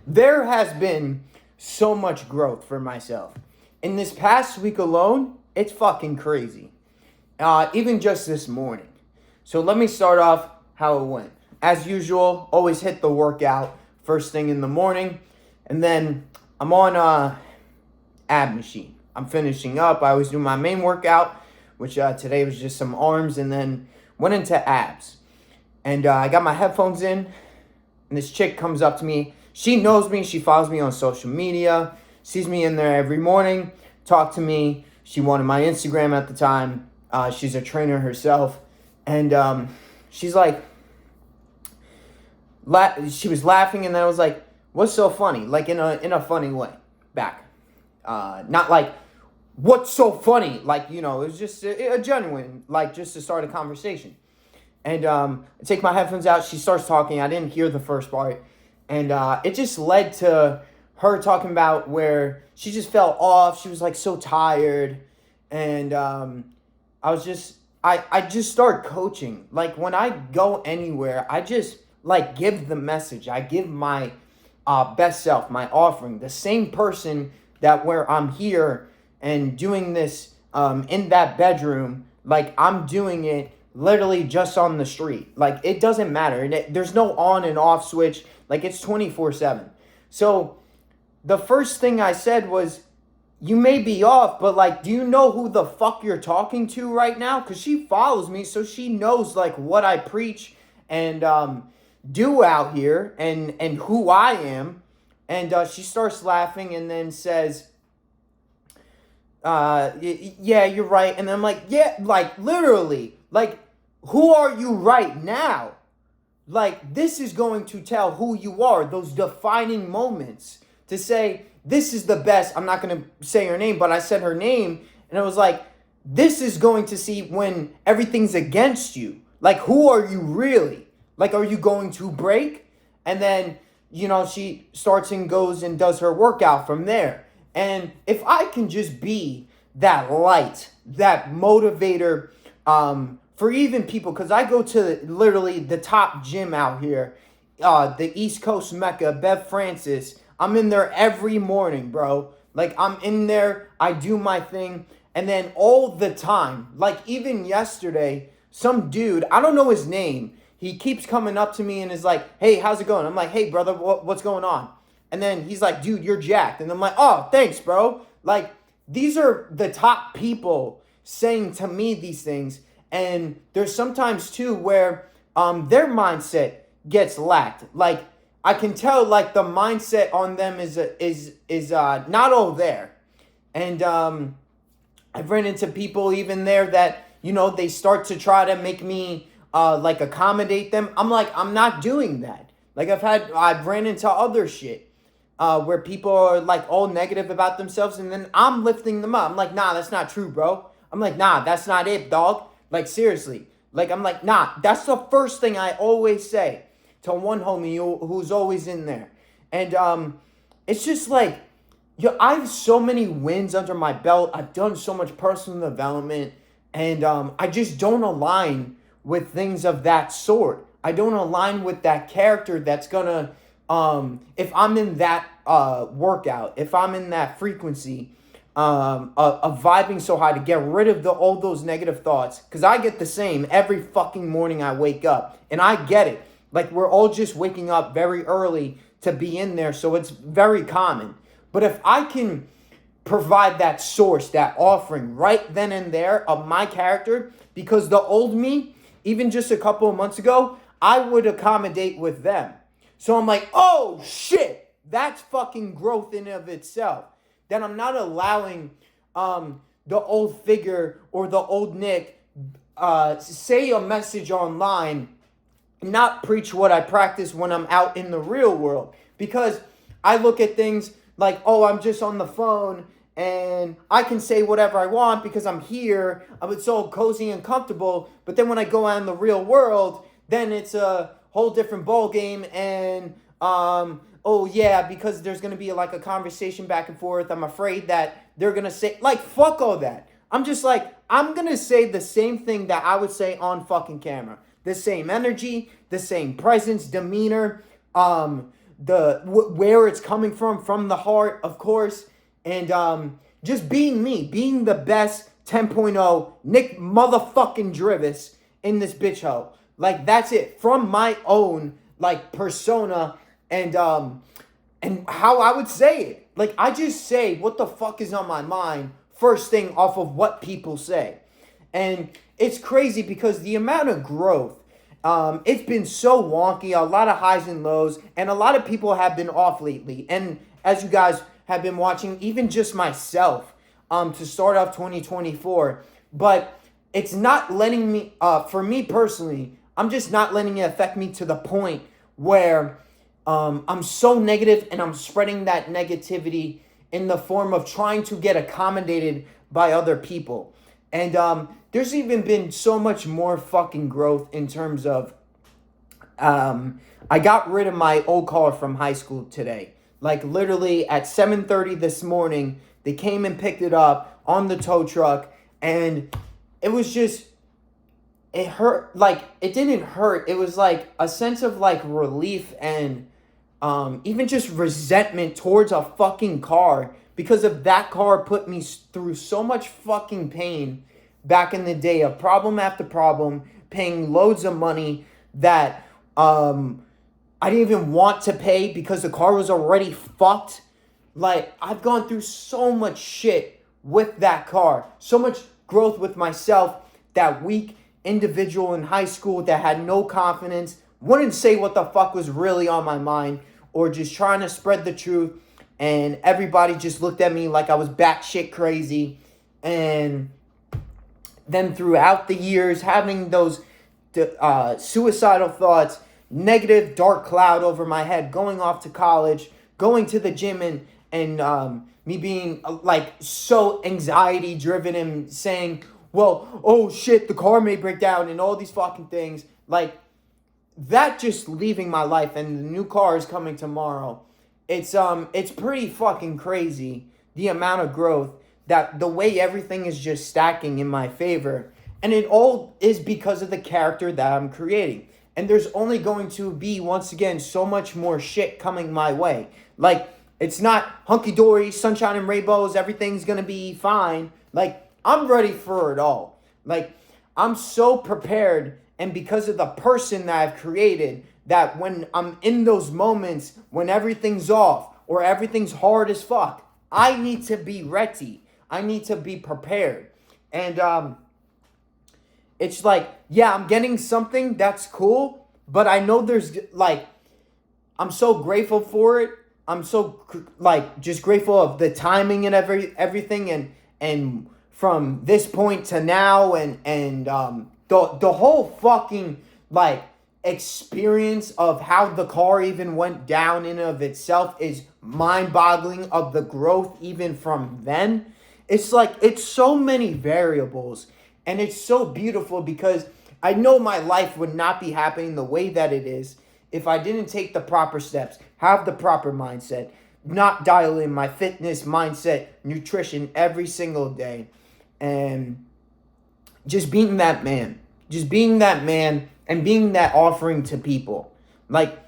there has been so much growth for myself. In this past week alone, it's fucking crazy. Even just this morning. So let me start off how it went. As usual, always hit the workout first thing in the morning. And then I'm on ab machine. I'm finishing up. I always do my main workout, which today was just some arms, and then went into abs. And I got my headphones in, and this chick comes up to me. She knows me. She follows me on social media, sees me in there every morning, talk to me. She wanted my Instagram at the time. She's a trainer herself. And she's like, she was laughing, and then I was like, what's so funny? Like in a funny way back. Not like, what's so funny? Like, it was just a genuine, like, just to start a conversation. And I take my headphones out. She starts talking. I didn't hear the first part. And it just led to her talking about where she just fell off. She was, like, so tired. And I just start coaching. Like, when I go anywhere, I just, like, give the message. I give my best self, my offering. The same person that where I'm here and doing this in that bedroom, like, I'm doing it literally just on the street. Like, it doesn't matter. There's no on and off switch. Like, it's 24/7. So the first thing I said was, you may be off, but, like, do you know who the fuck you're talking to right now? Because she follows me, so she knows, like, what I preach and do out here and who I am. And she starts laughing and then says, yeah, you're right. And I'm like, yeah, like, literally, like, who are you right now? Like, this is going to tell who you are, those defining moments to say, this is the best. I'm not going to say her name, but I said her name, and it was like, this is going to see when everything's against you. Like, who are you really? Like, are you going to break? And then, she starts and goes and does her workout from there. And if I can just be that light, that motivator, for even people, because I go to literally the top gym out here, the East Coast Mecca, Bev Francis. I'm in there every morning, bro. Like, I'm in there, I do my thing, and then all the time, like, even yesterday, some dude, I don't know his name, he keeps coming up to me and is like, hey, how's it going? I'm like, hey, brother, what's going on? And then he's like, dude, you're jacked. And I'm like, oh, thanks, bro. Like, these are the top people saying to me these things. And there's sometimes, too, where their mindset gets lacked. Like, I can tell, like, the mindset on them is not all there. And I've ran into people even there that, they start to try to make me, like, accommodate them. I'm like, I'm not doing that. Like, I've ran into other shit. Where people are, like, all negative about themselves, and then I'm lifting them up. I'm like, nah, that's not true, bro. I'm like, nah, that's not it, dog. Like, seriously. Like, I'm like, nah, that's the first thing I always say to one homie who's always in there. And it's just like, I have so many wins under my belt. I've done so much personal development, and I just don't align with things of that sort. I don't align with that character that's gonna, if I'm in that workout, if I'm in that frequency of vibing so high to get rid of all those negative thoughts, because I get the same every fucking morning I wake up, and I get it. Like, we're all just waking up very early to be in there, so it's very common. But if I can provide that source, that offering right then and there of my character, because the old me, even just a couple of months ago, I would accommodate with them. So I'm like, oh shit, that's fucking growth in of itself. Then I'm not allowing the old figure or the old Nick say a message online, not preach what I practice when I'm out in the real world. Because I look at things like, oh, I'm just on the phone and I can say whatever I want because I'm here. It's so cozy and comfortable. But then when I go out in the real world, then it's a whole different ball game. And oh yeah, because there's gonna be like a conversation back and forth. I'm afraid that they're gonna say, like, fuck all that. I'm just like, I'm gonna say the same thing that I would say on fucking camera. The same energy, the same presence, demeanor, where it's coming from the heart, of course, and just being me, being the best 10.0 Nick motherfucking Drivas in this bitch hoe. Like, that's it, from my own like persona, and how I would say it. Like, I just say what the fuck is on my mind first thing off of what people say. And it's crazy because the amount of growth, it's been so wonky, a lot of highs and lows, and a lot of people have been off lately. And as you guys have been watching, even just myself, to start off 2024. But it's not letting me, for me personally, I'm just not letting it affect me to the point where I'm so negative and I'm spreading that negativity in the form of trying to get accommodated by other people. And there's even been so much more fucking growth in terms of, I got rid of my old car from high school today. Like, literally at 7:30 this morning, they came and picked it up on the tow truck, and it was just, it hurt. Like, it didn't hurt. It was like a sense of like relief and even just resentment towards a fucking car, because of that car put me through so much fucking pain back in the day of problem after problem, paying loads of money that I didn't even want to pay because the car was already fucked. Like, I've gone through so much shit with that car, so much growth with myself, that weak individual in high school that had no confidence, wouldn't say what the fuck was really on my mind, or just trying to spread the truth, and everybody just looked at me like I was batshit crazy. And then throughout the years, having those suicidal thoughts, negative dark cloud over my head, going off to college, going to the gym, and me being like so anxiety driven and saying, well, oh shit, the car may break down and all these fucking things. Like, that just leaving my life, and the new car is coming tomorrow. It's pretty fucking crazy, the amount of growth, that the way everything is just stacking in my favor. And it all is because of the character that I'm creating. And there's only going to be, once again, so much more shit coming my way. Like, it's not hunky-dory, sunshine and rainbows, everything's gonna be fine. Like, I'm ready for it all. Like, I'm so prepared, and because of the person that I've created, that when I'm in those moments when everything's off or everything's hard as fuck, I need to be ready. I need to be prepared. And it's like, yeah, I'm getting something that's cool, but I know there's like, I'm so grateful for it. I'm so like just grateful of the timing and everything, and from this point to now, and the whole fucking like experience of how the car even went down in and of itself is mind-boggling, of the growth even from then. It's like, it's so many variables, and it's so beautiful because I know my life would not be happening the way that it is if I didn't take the proper steps, have the proper mindset, not dial in my fitness, mindset, nutrition every single day, and just being that man. Just being that man and being that offering to people. Like,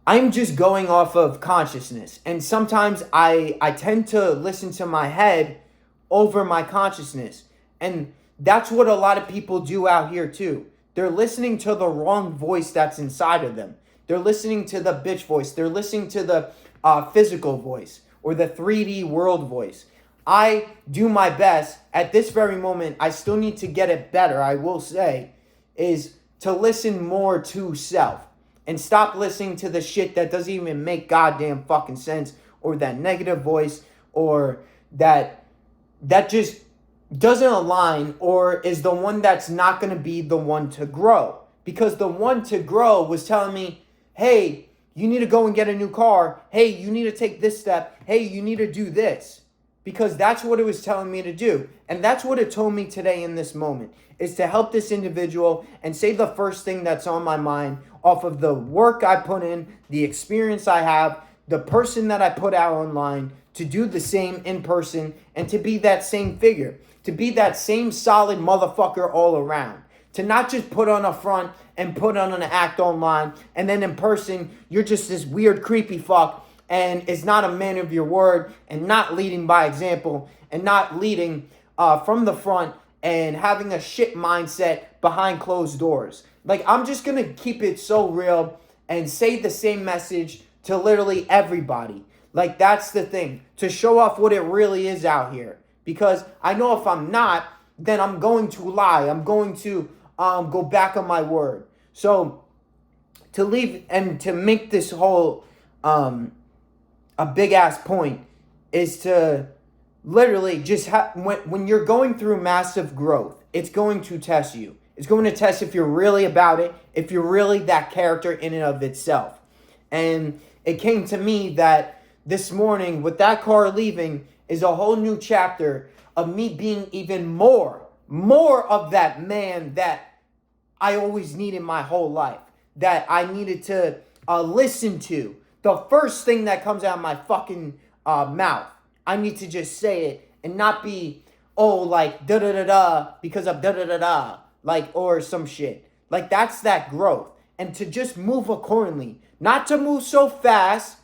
I'm just going off of consciousness. And sometimes I tend to listen to my head over my consciousness. And that's what a lot of people do out here too. They're listening to the wrong voice that's inside of them. They're listening to the bitch voice. They're listening to the physical voice, or the 3D world voice. I do my best. At this very moment, I still need to get it better, I will say, is to listen more to self. And stop listening to the shit that doesn't even make goddamn fucking sense, or that negative voice, or that just doesn't align, or is the one that's not going to be the one to grow. Because the one to grow was telling me, hey, you need to go and get a new car. Hey, you need to take this step. Hey, you need to do this. Because that's what it was telling me to do. And that's what it told me today in this moment, is to help this individual and say the first thing that's on my mind off of the work I put in, the experience I have, the person that I put out online, to do the same in person, and to be that same figure, to be that same solid motherfucker all around, To not just put on a front and put on an act online, and then in person, you're just this weird, creepy fuck, and is not a man of your word, and not leading by example, and not leading from the front, and having a shit mindset behind closed doors. Like, I'm just going to keep it so real and say the same message to literally everybody. Like, that's the thing. To show off what it really is out here. Because I know if I'm not, then I'm going to lie. I'm going to go back on my word. So, to leave and to make this whole a big-ass point is to literally just when you're going through massive growth, it's going to test you. It's going to test if you're really about it, if you're really that character in and of itself. And it came to me that this morning, with that car leaving, is a whole new chapter of me being even more of that man that I always needed my whole life, that I needed to listen to. The first thing that comes out of my fucking mouth, I need to just say it and not be, like, da-da-da-da because of da-da-da-da, like, or some shit. Like, that's that growth. And to just move accordingly. Not to move so fast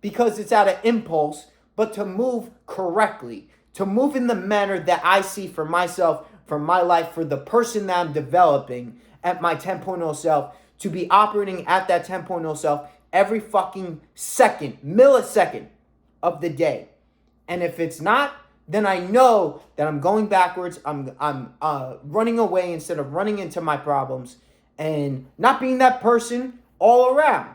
because it's out of impulse, but to move correctly. To move in the manner that I see for myself, for my life, for the person that I'm developing at my 10.0 self, to be operating at that 10.0 self every fucking millisecond of the day. And if it's not, then I know that I'm going backwards. I'm running away instead of running into my problems and not being that person all around.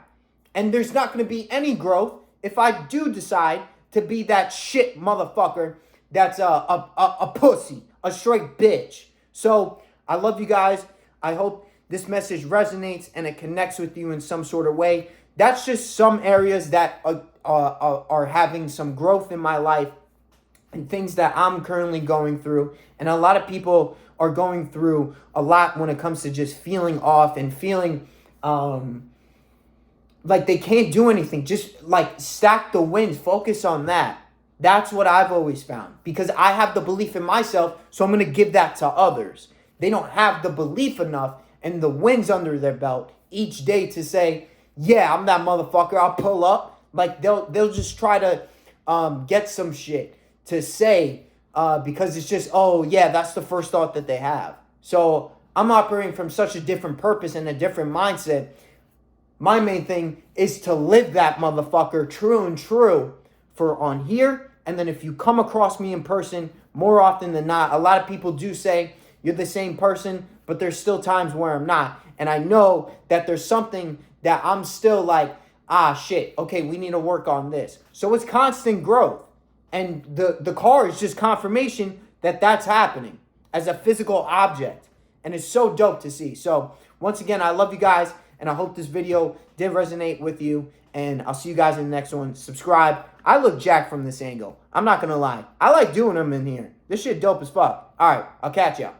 And there's not going to be any growth if I do decide to be that shit motherfucker that's a pussy, a straight bitch. So I love you guys. I hope this message resonates and it connects with you in some sort of way. That's just some areas that are having some growth in my life and things that I'm currently going through. And a lot of people are going through a lot when it comes to just feeling off and feeling like they can't do anything. Just like stack the wins. Focus on that. That's what I've always found. Because I have the belief in myself, so I'm going to give that to others. They don't have the belief enough and the wins under their belt each day to say, yeah, I'm that motherfucker. I'll pull up. Like, they'll just try to get some shit to say because it's just, that's the first thought that they have. So I'm operating from such a different purpose and a different mindset. My main thing is to live that motherfucker true and true for on here. And then if you come across me in person, more often than not, a lot of people do say you're the same person, but there's still times where I'm not. And I know that there's something that I'm still like, shit, okay, we need to work on this. So it's constant growth. And the car is just confirmation that that's happening as a physical object. And it's so dope to see. So once again, I love you guys. And I hope this video did resonate with you. And I'll see you guys in the next one. Subscribe. I look jacked from this angle. I'm not going to lie. I like doing them in here. This shit dope as fuck. All right, I'll catch ya.